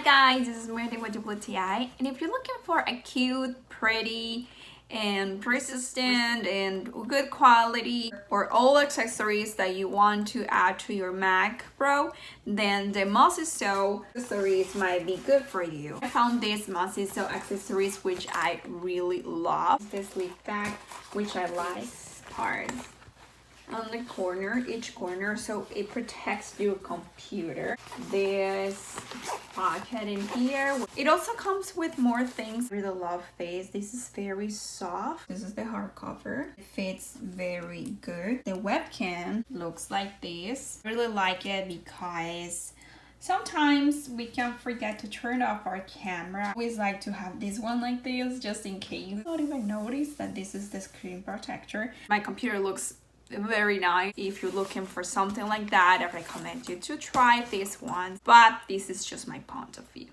guys, this is Mary with WTI, and if you're looking for a cute, pretty, and resistant and good quality or all accessories that you want to add to your Mac Pro, then the MOSISO accessories might be good for you. I found these MOSISO accessories which I really love. This leaf bag which I like part on the corner, each corner, so it protects your computer. This pocket in here. It also comes with more things. I really love this. This is very soft. This is the hardcover. It fits very good. The webcam looks like this. I really like it because sometimes we can forget to turn off our camera. I always like to have this one like this just in case. I don't even notice that this is the screen protector. My computer looks very nice. If you're looking for something like that, I recommend you to try this one, but this is just my point of view.